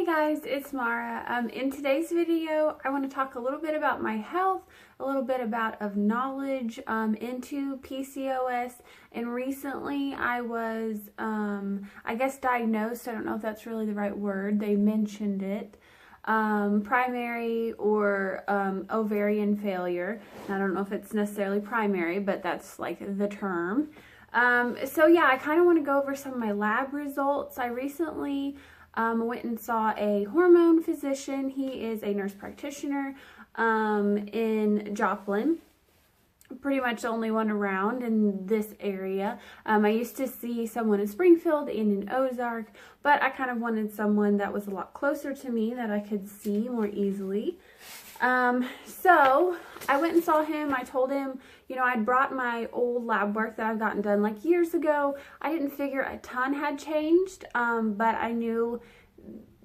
Hey guys, it's Maura. In today's video, I want to talk a little bit about my health, a little bit of knowledge into PCOS. And recently I was, I guess, diagnosed. I don't know if that's really the right word. They mentioned it. Primary or ovarian failure. I don't know if it's necessarily primary, but that's like the term. So yeah, I kind of want to go over some of my lab results. I recently went and saw a hormone physician. He is a nurse practitioner in Joplin. Pretty much the only one around in this area. I used to see someone in Springfield and in Ozark, but I kind of wanted someone that was a lot closer to me that I could see more easily. So I went and saw him. I told him, you know, I'd brought my old lab work that I've gotten done like years ago. I didn't figure a ton had changed, but I knew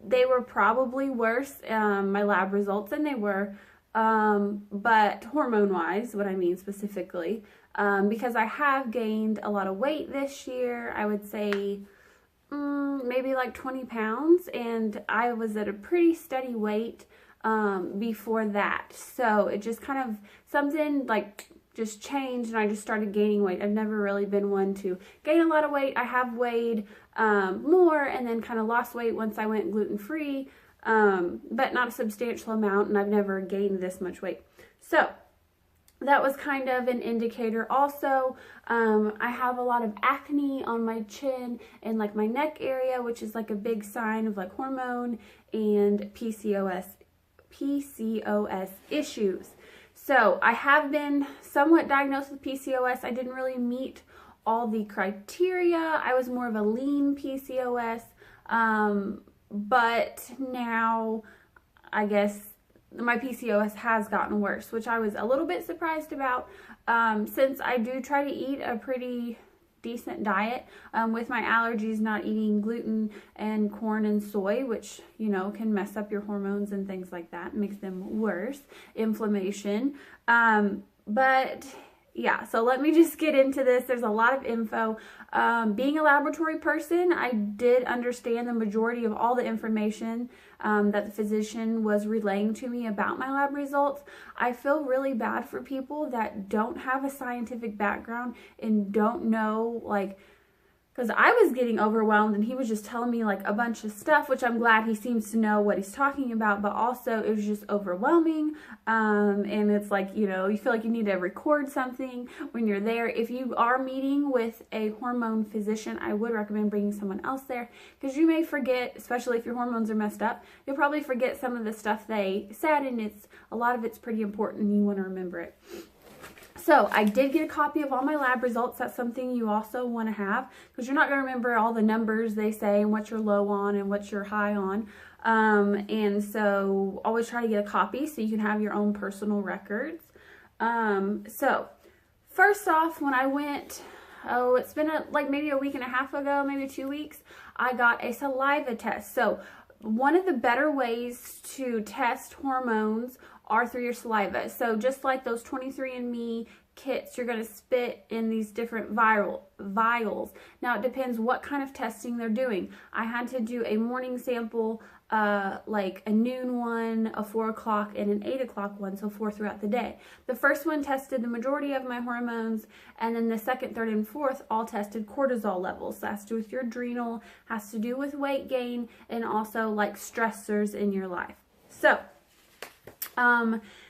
they were probably worse, my lab results, than they were. But hormone-wise, what I mean specifically, because I have gained a lot of weight this year. I would say maybe like 20 pounds, and I was at a pretty steady weight before that. So it just kind of, something like just changed and I just started gaining weight. I've never really been one to gain a lot of weight. I have weighed more and then kind of lost weight once I went gluten-free. But not a substantial amount, and I've never gained this much weight. So that was kind of an indicator. Also, I have a lot of acne on my chin and like my neck area, which is like a big sign of like hormone and PCOS issues. So I have been somewhat diagnosed with PCOS. I didn't really meet all the criteria. I was more of a lean PCOS. But now I guess my PCOS has gotten worse, which I was a little bit surprised about, since I do try to eat a pretty decent diet, with my allergies, not eating gluten and corn and soy, which, you know, can mess up your hormones and things like that, makes them worse, inflammation. But yeah, so let me just get into this. There's a lot of info. Being a laboratory person, I did understand the majority of all the information that the physician was relaying to me about my lab results. I feel really bad for people that don't have a scientific background and don't know, like, because I was getting overwhelmed and he was just telling me like a bunch of stuff, which I'm glad he seems to know what he's talking about, but also it was just overwhelming. And it's like, you know, you feel like you need to record something when you're there. If you are meeting with a hormone physician, I would recommend bringing someone else there, because you may forget, especially if your hormones are messed up, you'll probably forget some of the stuff they said, and a lot of it's pretty important and you want to remember it. So I did get a copy of all my lab results. That's something you also want to have, because you're not going to remember all the numbers they say and what you're low on and what you're high on. And so always try to get a copy so you can have your own personal records. So first off, when I went, it's been like maybe a week and a half ago, maybe 2 weeks, I got a saliva test. So one of the better ways to test hormones are through your saliva. So just like those 23andMe kits, you're going to spit in these different vials. Now it depends what kind of testing they're doing. I had to do a morning sample, like a noon one, a 4 o'clock, and an 8 o'clock one, so 4 throughout the day. The first one tested the majority of my hormones, and then the second, third, and fourth all tested cortisol levels. So that has to do with your adrenal, has to do with weight gain, and also like stressors in your life. So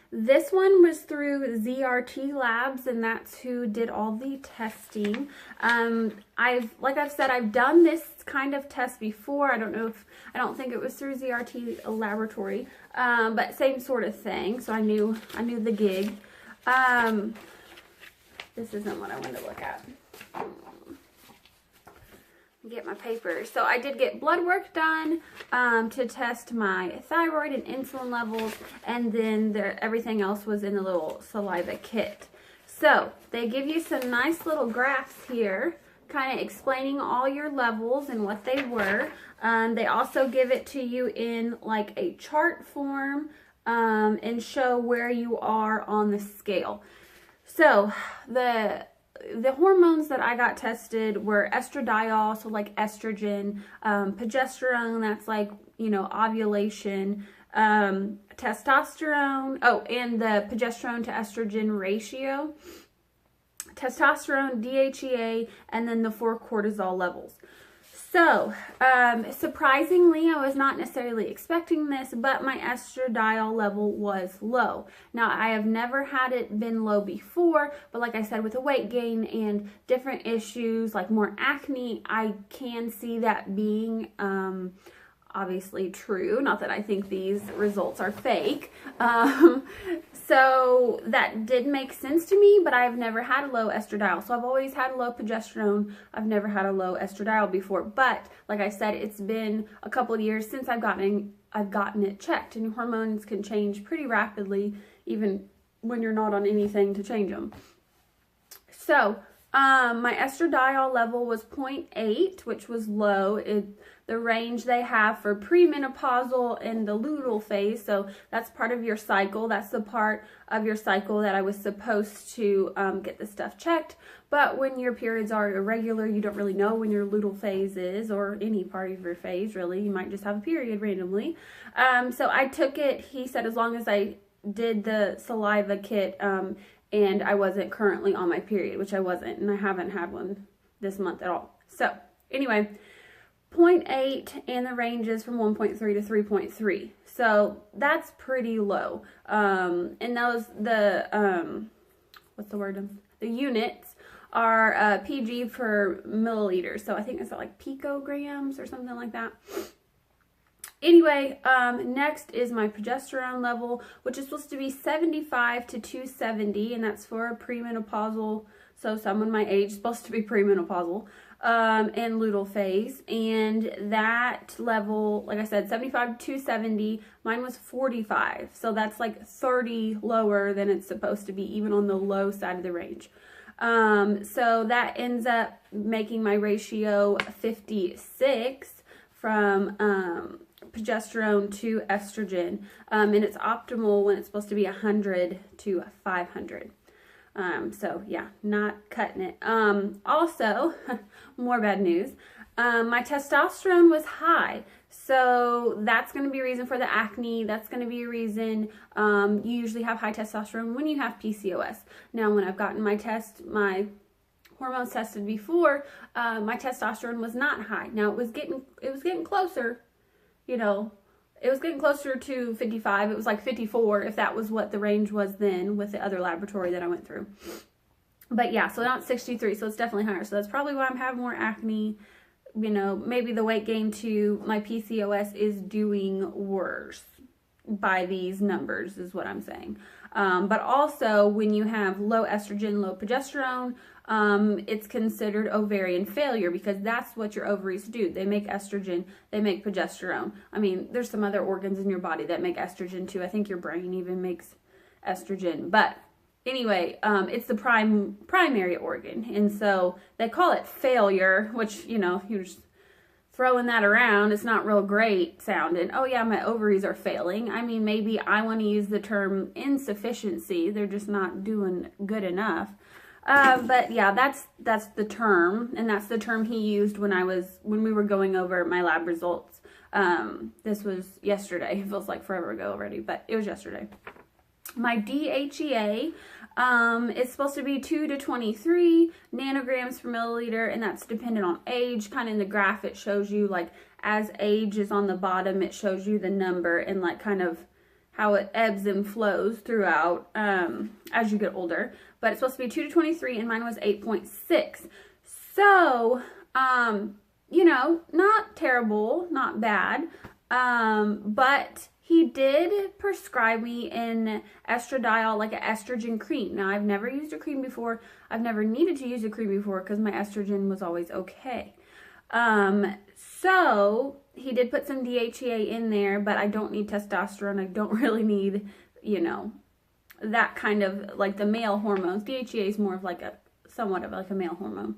this one was through HRT Labs, and that's who did all the testing. Like I've said, I've done this kind of test before. I don't think it was through HRT Laboratory, but same sort of thing. So I knew the gig. This isn't what I wanted to look at. Get my papers. So I did get blood work done to test my thyroid and insulin levels, and then everything else was in the little saliva kit. So they give you some nice little graphs here, kind of explaining all your levels and what they were. They also give it to you in like a chart form, and show where you are on the scale. So the the hormones that I got tested were estradiol, so like estrogen, progesterone, that's like, you know, ovulation, testosterone, oh, and the progesterone to estrogen ratio, testosterone, DHEA, and then the 4 cortisol levels. So, surprisingly, I was not necessarily expecting this, but my estradiol level was low. Now, I have never had it been low before, but like I said, with the weight gain and different issues, like more acne, I can see that being, obviously true. Not that I think these results are fake. So that did make sense to me, but I've never had a low estradiol. So I've always had a low progesterone. I've never had a low estradiol before. But like I said, it's been a couple of years since I've gotten it checked, and hormones can change pretty rapidly, even when you're not on anything to change them. So my estradiol level was 0.8, which was low. The range they have for premenopausal and the luteal phase, so that's part of your cycle. That's the part of your cycle that I was supposed to get this stuff checked. But when your periods are irregular, you don't really know when your luteal phase is, or any part of your phase, really. You might just have a period randomly. So I took it, he said, as long as I did the saliva kit, and I wasn't currently on my period, which I wasn't, and I haven't had one this month at all. So anyway, 0.8, and the range is from 1.3 to 3.3. So that's pretty low. And those, what's the word? The units are PG per milliliter. So I think it's like picograms or something like that. Anyway, next is my progesterone level, which is supposed to be 75 to 270, and that's for a premenopausal, so someone my age is supposed to be premenopausal, and luteal phase. And that level, like I said, 75 to 270, mine was 45, so that's like 30 lower than it's supposed to be, even on the low side of the range. So that ends up making my ratio 56 from progesterone to estrogen, and it's optimal when it's supposed to be 100 to 500. So yeah, not cutting it. Also, more bad news. My testosterone was high, so that's going to be a reason for the acne. That's going to be a reason you usually have high testosterone when you have PCOS. Now, when I've gotten my hormones tested before, my testosterone was not high. Now it was getting closer. You know, it was getting closer to 55. It was like 54, if that was what the range was then with the other laboratory that I went through. But yeah, so now it's 63, so it's definitely higher. So that's probably why I'm having more acne. You know, maybe the weight gain to my PCOS is doing worse by these numbers, is what I'm saying. But also, when you have low estrogen, low progesterone, it's considered ovarian failure, because that's what your ovaries do. They make estrogen, they make progesterone. I mean, there's some other organs in your body that make estrogen too. I think your brain even makes estrogen. But anyway, it's the primary organ. And so they call it failure, which, you know, you're just throwing that around. It's not real great sounding. Oh yeah, my ovaries are failing. I mean, maybe I want to use the term insufficiency. They're just not doing good enough. But yeah, that's the term, and that's the term he used when we were going over my lab results. This was yesterday. It feels like forever ago already, but it was yesterday. My DHEA is supposed to be 2 to 23 nanograms per milliliter, and that's dependent on age. Kind of in the graph, it shows you, like, as age is on the bottom, it shows you the number and like kind of how it ebbs and flows throughout as you get older. But it's supposed to be 2 to 23, and mine was 8.6. So, you know, not terrible, not bad, but he did prescribe me an estradiol, like an estrogen cream. Now, I've never used a cream before. I've never needed to use a cream before because my estrogen was always okay. So he did put some DHEA in there, but I don't need testosterone. I don't really need, you know, that kind of, like the male hormones. DHEA is more of like somewhat of like a male hormone.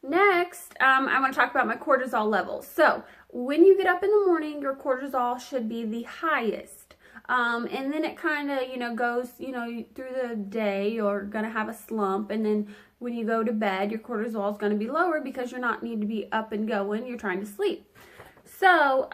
Next, I want to talk about my cortisol levels. So when you get up in the morning, your cortisol should be the highest. And then it kind of, you know, goes, you know, through the day, you're going to have a slump. And then when you go to bed, your cortisol is going to be lower because you're not need to be up and going. You're trying to sleep. So,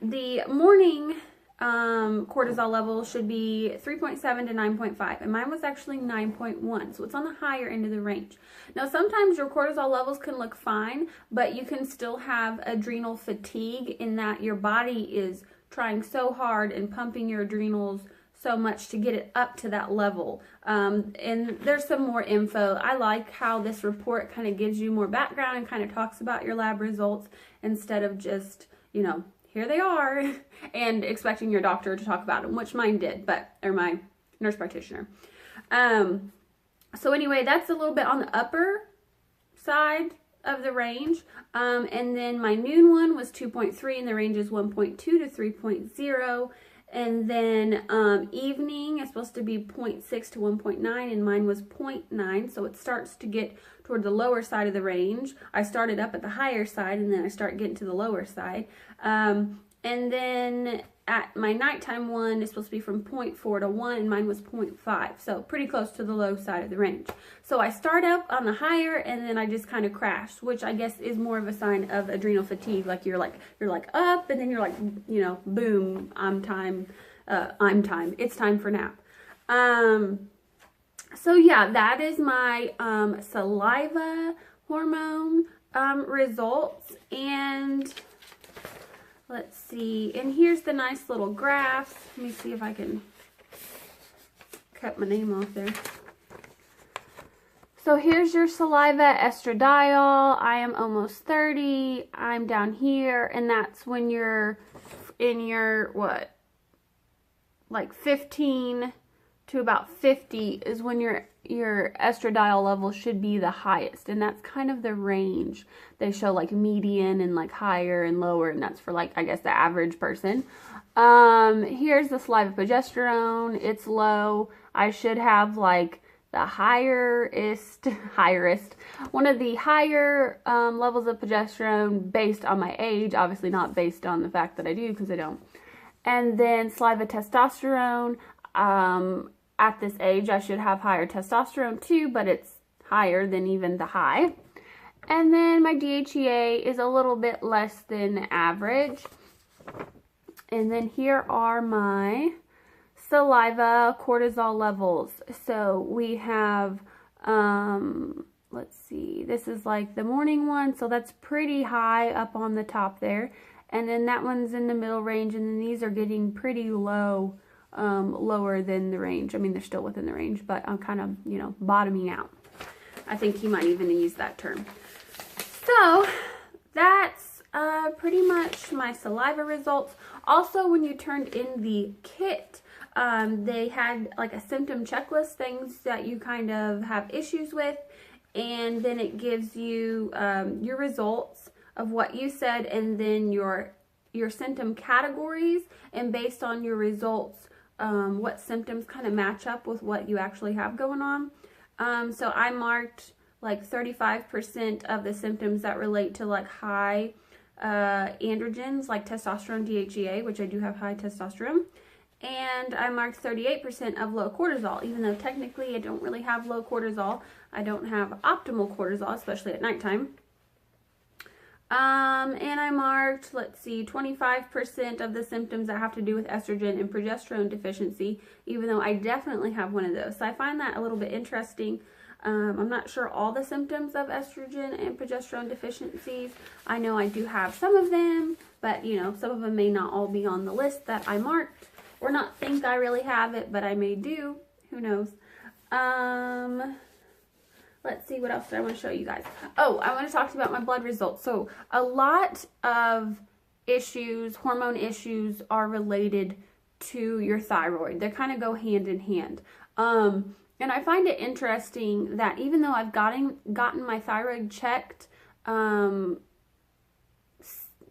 the morning cortisol level should be 3.7 to 9.5, and mine was actually 9.1, so it's on the higher end of the range. Now, sometimes your cortisol levels can look fine, but you can still have adrenal fatigue in that your body is trying so hard and pumping your adrenals so much to get it up to that level. And there's some more info. I like how this report kind of gives you more background and kind of talks about your lab results instead of just, you know, here they are and expecting your doctor to talk about them, which mine did, or my nurse practitioner. So anyway, that's a little bit on the upper side of the range. And then my noon one was 2.3 and the range is 1.2 to 3.0. And then evening is supposed to be 0.6 to 1.9, and mine was 0.9, so it starts to get toward the lower side of the range. I started up at the higher side, and then I start getting to the lower side. And then at my nighttime one is supposed to be from 0.4 to 1, and mine was 0.5, so pretty close to the low side of the range. So I start up on the higher, and then I just kind of crash, which I guess is more of a sign of adrenal fatigue. Like you're like up, and then you're like, you know, boom, it's time for nap. So yeah, that is my saliva hormone results. And let's see, and here's the nice little graphs. Let me see if I can cut my name off there. So here's your saliva estradiol. I am almost 30. I'm down here, and that's when you're in your, what, like 15 to about 50 is when your estradiol level should be the highest, and that's kind of the range. They show like median and like higher and lower, and that's for like, I guess, the average person. Here's the saliva progesterone. It's low. I should have like the highest, one of the higher levels of progesterone based on my age, obviously not based on the fact that I do, because I don't. And then saliva testosterone, at this age I should have higher testosterone too, but it's higher than even the high. And then my DHEA is a little bit less than average. And then here are my saliva cortisol levels. So we have, let's see, this is like the morning one, so that's pretty high up on the top there. And then that one's in the middle range, and then these are getting pretty low, lower than the range. I mean, they're still within the range, but I'm kind of, you know, bottoming out. I think he might even use that term. So that's pretty much my saliva results. Also, when you turned in the kit, they had like a symptom checklist, things that you kind of have issues with, and then it gives you your results of what you said, and then your symptom categories, and based on your results, what symptoms kind of match up with what you actually have going on. So I marked like 35% of the symptoms that relate to like high androgens, like testosterone, DHEA, which I do have high testosterone. And I marked 38% of low cortisol, even though technically I don't really have low cortisol. I don't have optimal cortisol, especially at nighttime. And I marked, let's see, 25% of the symptoms that have to do with estrogen and progesterone deficiency, even though I definitely have one of those. So I find that a little bit interesting. I'm not sure all the symptoms of estrogen and progesterone deficiencies. I know I do have some of them, but, you know, some of them may not all be on the list that I marked, or not think I really have it, but I may do. Who knows? Let's see, what else did I want to show you guys? Oh, I want to talk to you about my blood results. So a lot of issues, hormone issues, are related to your thyroid. They kind of go hand in hand. And I find it interesting that even though I've gotten my thyroid checked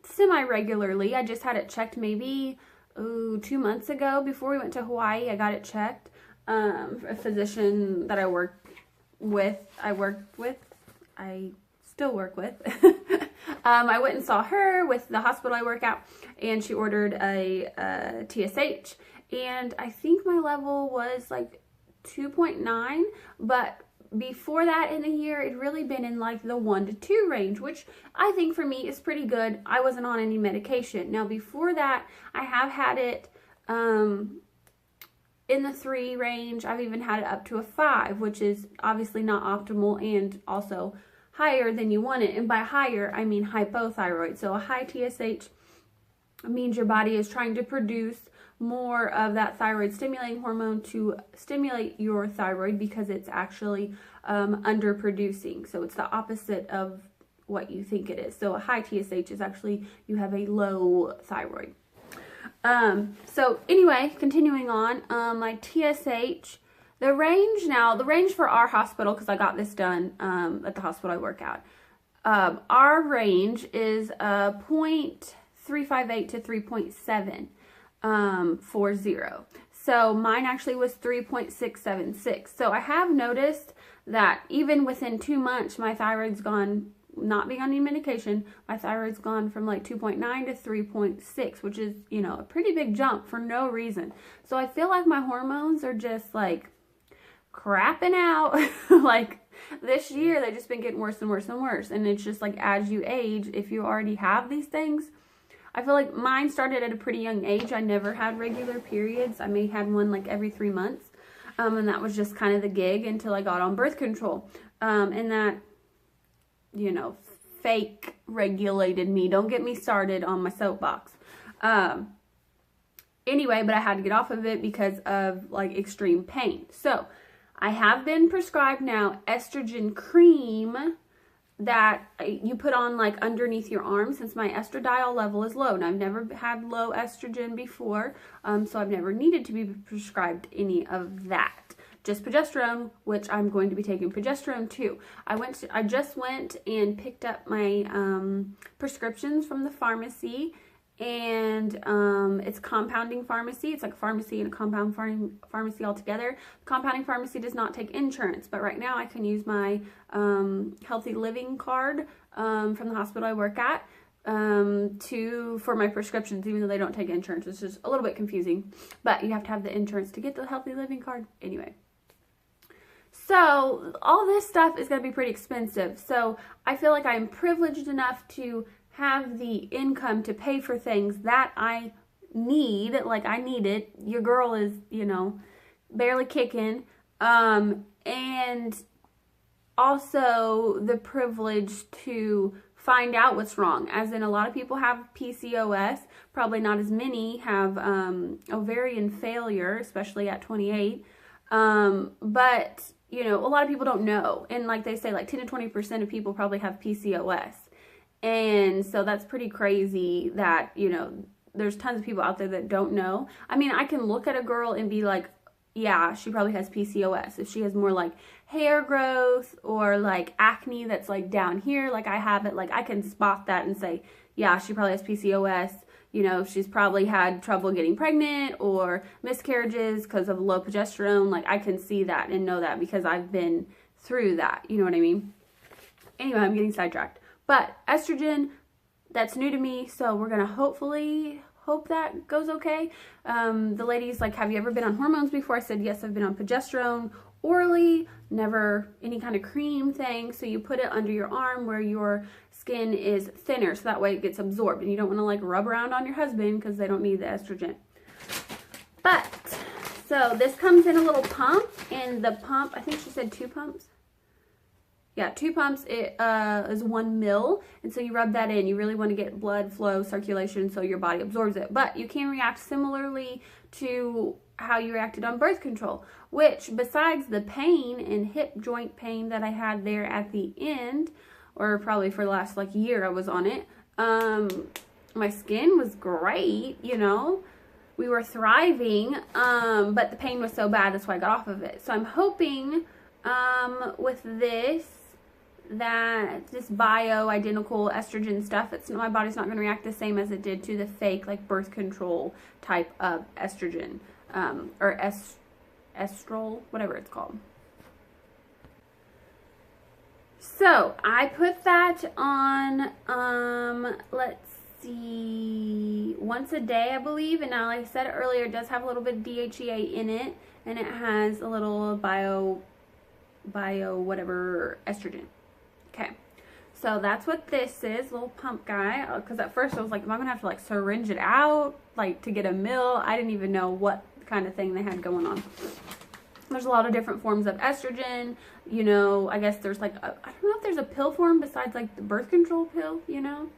semi-regularly, I just had it checked maybe 2 months ago before we went to Hawaii. I got it checked. A physician that I still work with. I went and saw her with the hospital I work at, and she ordered a TSH, and I think my level was like 2.9, but before that in a year, it'd really been in like the 1 to 2 range, which I think for me is pretty good. I wasn't on any medication. Now, before that, I have had it in the 3 range. I've even had it up to a 5, which is obviously not optimal and also higher than you want it. And by higher, I mean hypothyroid. So a high TSH means your body is trying to produce more of that thyroid stimulating hormone to stimulate your thyroid because it's actually underproducing. So it's the opposite of what you think it is. So a high TSH is actually you have a low thyroid. So anyway, continuing on, my TSH, the range for our hospital, because I got this done at the hospital I work at, our range is 0.358 to 3.7. 40. So mine actually was 3.676. So I have noticed that even within 2 months, my thyroid's gone, not being on any medication, my thyroid's gone from like 2.9 to 3.6, which is, you know, a pretty big jump for no reason. So I feel like my hormones are just like crapping out. Like this year, they've just been getting worse and worse and worse. And it's just like as you age, if you already have these things, I feel like mine started at a pretty young age. I never had regular periods. I may had one like every 3 months. And that was just kind of the gig until I got on birth control. And that, you know, fake regulated me. Don't get me started on my soapbox. Anyway, but I had to get off of it because of like extreme pain. So I have been prescribed now estrogen cream that you put on like underneath your arm, since my estradiol level is low. Now, I've never had low estrogen before, so I've never needed to be prescribed any of that. Just progesterone, which I'm going to be taking progesterone too. I just went and picked up my prescriptions from the pharmacy, and it's compounding pharmacy. It's like a pharmacy and a compound pharmacy all together. Compounding pharmacy does not take insurance, but right now I can use my healthy living card from the hospital I work at for my prescriptions, even though they don't take insurance. It's just a little bit confusing, but you have to have the insurance to get the healthy living card anyway. So all this stuff is going to be pretty expensive. So I feel like I'm privileged enough to have the income to pay for things that I need. Like I need it. Your girl is, you know, barely kicking. And also the privilege to find out what's wrong. As in, a lot of people have PCOS. Probably not as many have ovarian failure, especially at 28. But, you know, a lot of people don't know. And like they say, like 10 to 20% of people probably have PCOS. And so that's pretty crazy that, you know, there's tons of people out there that don't know. I mean, I can look at a girl and be like, yeah, she probably has PCOS. If she has more like hair growth or like acne that's like down here, like I have it, like I can spot that and say, yeah, she probably has PCOS. You know, she's probably had trouble getting pregnant or miscarriages because of low progesterone. Like I can see that and know that because I've been through that. You know what I mean? Anyway, I'm getting sidetracked. But estrogen, that's new to me, so we're going to hopefully hope that goes okay. The ladies, like, have you ever been on hormones before? I said, yes, I've been on progesterone orally, never any kind of cream thing. So you put it under your arm where your skin is thinner, so that way it gets absorbed. And you don't want to, like, rub around on your husband because they don't need the estrogen. But, so this comes in a little pump, and the pump, I think she said 2 pumps. Yeah, 2 pumps, it is 1 ml, and so you rub that in. You really want to get blood flow, circulation, so your body absorbs it. But you can react similarly to how you reacted on birth control, which besides the pain and hip joint pain that I had there at the end, or probably for the last like year I was on it, my skin was great, you know. We were thriving, but the pain was so bad, that's why I got off of it. So I'm hoping with this, that this bio-identical estrogen stuff, my body's not going to react the same as it did to the fake, like, birth control type of estrogen, or estrol, whatever it's called. So, I put that on, let's see, once a day, I believe. And now, like I said earlier, it does have a little bit of DHEA in it, and it has a little bio whatever estrogen. Okay, so that's what this is, little pump guy. Because at first I was like, am I gonna have to like syringe it out, like to get a mill? I didn't even know what kind of thing they had going on. There's a lot of different forms of estrogen, you know. I guess there's like I don't know if there's a pill form besides like the birth control pill, you know.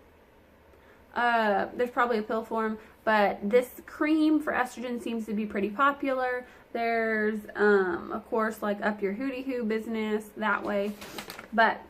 There's probably a pill form, but this cream for estrogen seems to be pretty popular. There's of course, like up your hootie hoo business that way. But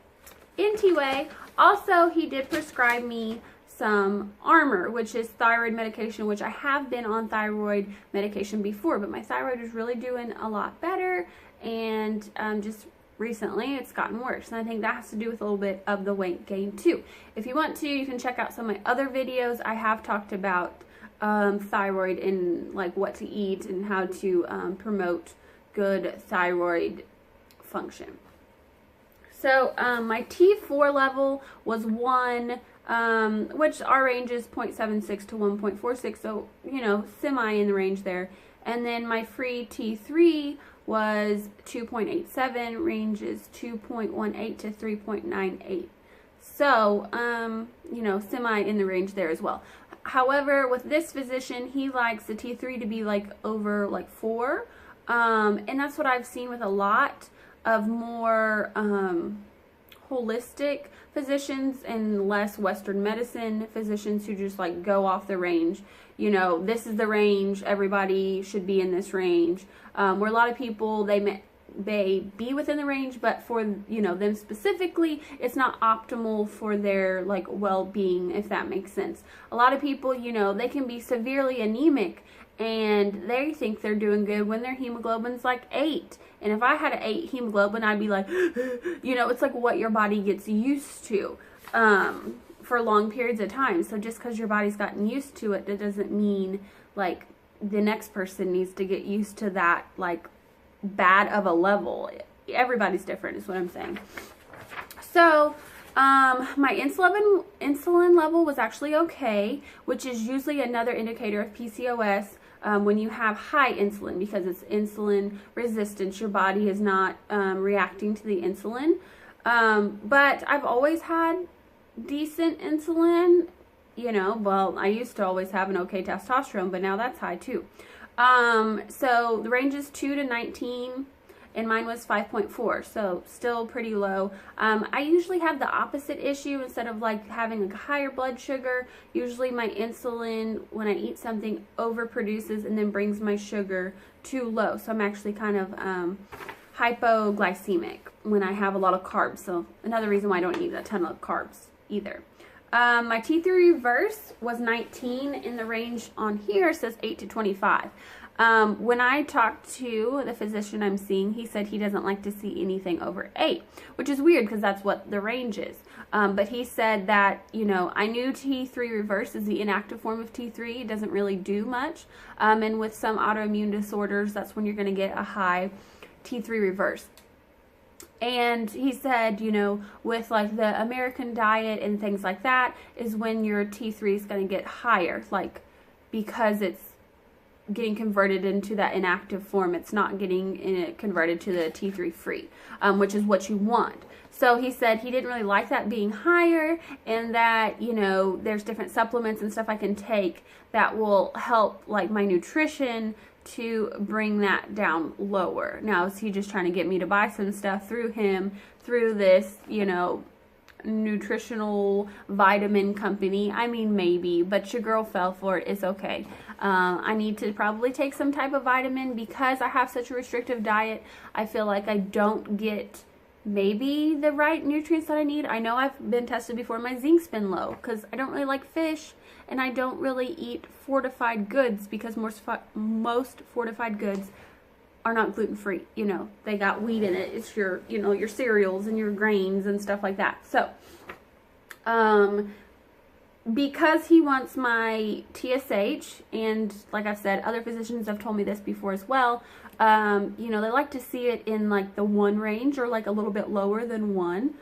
anyway, also he did prescribe me some Armor, which is thyroid medication, which I have been on thyroid medication before, but my thyroid is really doing a lot better, and just recently it's gotten worse, and I think that has to do with a little bit of the weight gain too. If you want to, you can check out some of my other videos. I have talked about thyroid and like what to eat and how to promote good thyroid function. So my T4 level was 1, which our range is 0.76 to 1.46, so, you know, semi in the range there. And then my free T3 was 2.87, range is 2.18 to 3.98. So, you know, semi in the range there as well. However, with this physician, he likes the T3 to be like over like 4, and that's what I've seen with a lot of more holistic physicians and less Western medicine physicians who just like go off the range. You know, this is the range, everybody should be in this range. Where a lot of people, they may be within the range, but for, you know, them specifically, it's not optimal for their like well-being, if that makes sense. A lot of people, you know, they can be severely anemic and they think they're doing good when their hemoglobin's like 8. And if I had an 8 hemoglobin, I'd be like, you know, it's like what your body gets used to for long periods of time. So just because your body's gotten used to it, that doesn't mean like the next person needs to get used to that like bad of a level. Everybody's different is what I'm saying. So my insulin level was actually okay, which is usually another indicator of PCOS. When you have high insulin, because it's insulin resistance, your body is not reacting to the insulin. But I've always had decent insulin, you know. Well, I used to always have an okay testosterone, but now that's high too. So the range is 2 to 19, and mine was 5.4, so still pretty low. I usually have the opposite issue. Instead of like having a higher blood sugar, usually my insulin, when I eat something, overproduces and then brings my sugar too low. So I'm actually kind of hypoglycemic when I have a lot of carbs. So another reason why I don't eat a ton of carbs either. My T3 reverse was 19, in the range on here says 8 to 25. When I talked to the physician I'm seeing, he said he doesn't like to see anything over 8, which is weird because that's what the range is. But he said that, you know, I knew T3 reverse is the inactive form of T3. It doesn't really do much. And with some autoimmune disorders, that's when you're going to get a high T3 reverse. And he said, you know, with like the American diet and things like that is when your T3 is going to get higher, like because it's getting converted into that inactive form. It's not getting converted to the T3 free, which is what you want. So he said he didn't really like that being higher, and that, you know, there's different supplements and stuff I can take that will help like my nutrition to bring that down lower. Now, is he just trying to get me to buy some stuff through him, through this, you know, nutritional vitamin company? I mean, maybe, but your girl fell for it. It's okay. I need to probably take some type of vitamin because I have such a restrictive diet. I feel like I don't get maybe the right nutrients that I need. I know I've been tested before. My zinc's been low because I don't really like fish, and I don't really eat fortified goods because most fortified goods are not gluten-free. You know, they got wheat in it. It's your, you know, your cereals and your grains and stuff like that. So, because he wants my TSH, and like I've said, other physicians have told me this before as well, you know, they like to see it in like the 1 range or like a little bit lower than 1.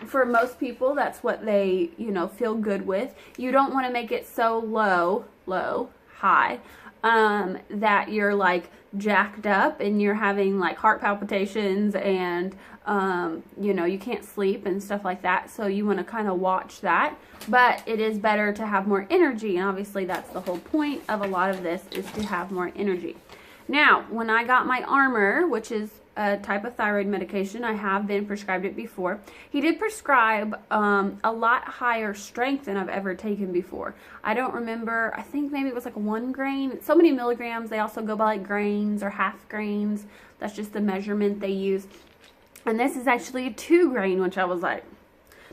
for most people, that's what they, you know, feel good with. You don't want to make it so low, high, that you're like jacked up and you're having like heart palpitations and, you know, you can't sleep and stuff like that. So you want to kind of watch that, but it is better to have more energy. And obviously that's the whole point of a lot of this, is to have more energy. Now, when I got my Armour, which is a type of thyroid medication, I have been prescribed it before. He did prescribe a lot higher strength than I've ever taken before. I don't remember, I think maybe it was like 1 grain, so many milligrams. They also go by like grains or half grains. That's just the measurement they use. And this is actually a 2 grain, which I was like,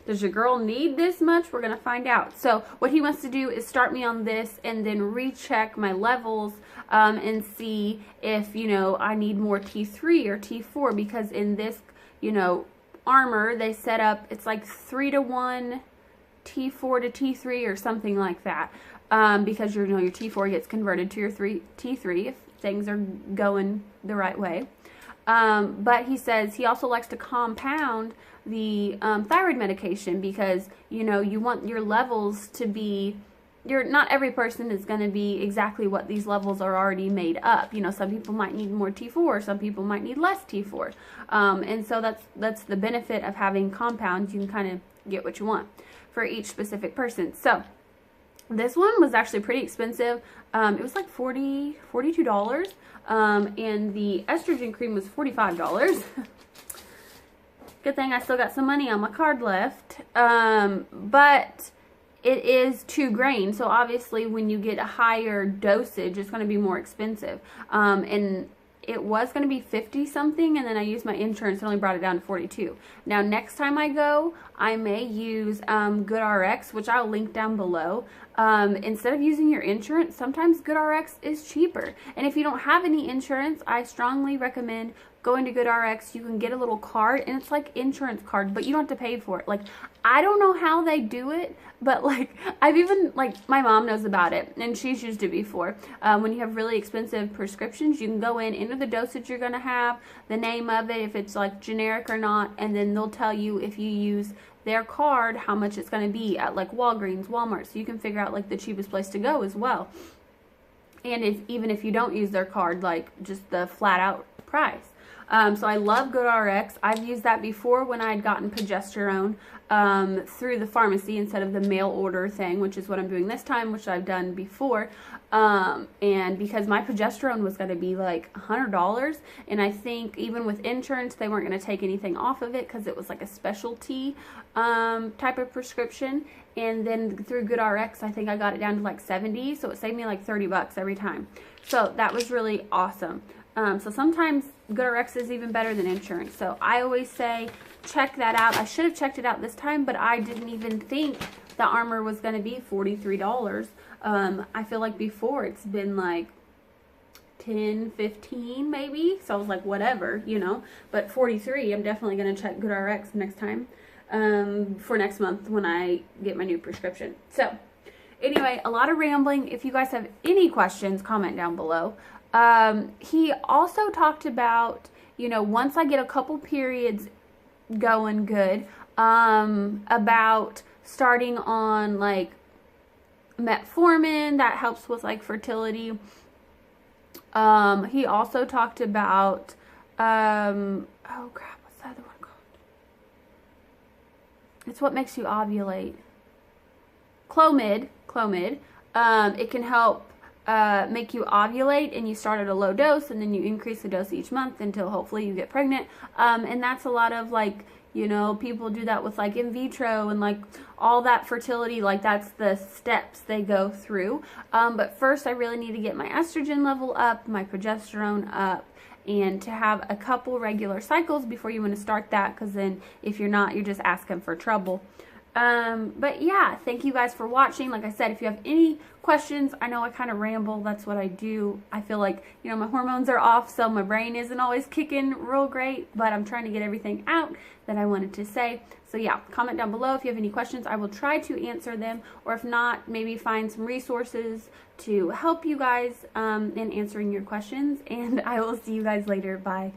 does your girl need this much? We're going to find out. So what he wants to do is start me on this and then recheck my levels and see if, you know, I need more T3 or T4, because in this, you know, Armour, they set up, it's like 3-to-1 T4 to T3 or something like that, because your, you know, your T4 gets converted to your T3 if things are going the right way. But he says he also likes to compound the thyroid medication, because, you know, you want your levels to be, not every person is going to be exactly what these levels are already made up. You know, some people might need more T4, some people might need less T4. And so that's the benefit of having compounds. You can kind of get what you want for each specific person. So this one was actually pretty expensive. It was like $42. And the estrogen cream was $45. Good thing I still got some money on my card left. But it is 2 grains, so obviously when you get a higher dosage, it's going to be more expensive. And it was going to be 50 something, and then I used my insurance and only brought it down to 42. Now next time I go, I may use GoodRx, which I'll link down below. Instead of using your insurance, sometimes GoodRx is cheaper. And if you don't have any insurance, I strongly recommend going to GoodRx. You can get a little card, and it's like insurance card, but you don't have to pay for it. Like, I don't know how they do it, but like, I've even, like, my mom knows about it, and she's used it before. When you have really expensive prescriptions, you can go in, enter the dosage you're going to have, the name of it, if it's like generic or not, and then they'll tell you, if you use their card, how much it's going to be at like Walgreens, Walmart, so you can figure out like the cheapest place to go as well. And even if you don't use their card, like just the flat out price. So I love GoodRx. I've used that before when I had gotten progesterone through the pharmacy instead of the mail order thing, which is what I'm doing this time, which I've done before. And because my progesterone was going to be like $100, and I think even with insurance, they weren't going to take anything off of it because it was like a specialty type of prescription. And then through GoodRx, I think I got it down to like 70, so it saved me like $30 every time. So that was really awesome. So sometimes GoodRx is even better than insurance. So I always say check that out. I should have checked it out this time, but I didn't even think the Armour was going to be $43. I feel like before it's been like 10, 15 maybe. So I was like, whatever, you know. But 43, I'm definitely going to check GoodRx next time for next month when I get my new prescription. So anyway, a lot of rambling. If you guys have any questions, comment down below. He also talked about, you know, once I get a couple periods going good, about starting on like metformin that helps with like fertility. He also talked about, oh crap, what's the other one called? It's what makes you ovulate. Clomid. It can help make you ovulate, and you start at a low dose and then you increase the dose each month until hopefully you get pregnant. And that's a lot of like, you know, people do that with like in vitro and like all that fertility, like that's the steps they go through. But first I really need to get my estrogen level up, my progesterone up, and to have a couple regular cycles before you want to start that, because then if you're not, you're just asking for trouble. But yeah, thank you guys for watching. Like I said, if you have any questions, I know I kind of ramble. That's what I do. I feel like, you know, my hormones are off, so my brain isn't always kicking real great, but I'm trying to get everything out that I wanted to say. So yeah, comment down below if you have any questions. I will try to answer them, or if not, maybe find some resources to help you guys in answering your questions, and I will see you guys later. Bye.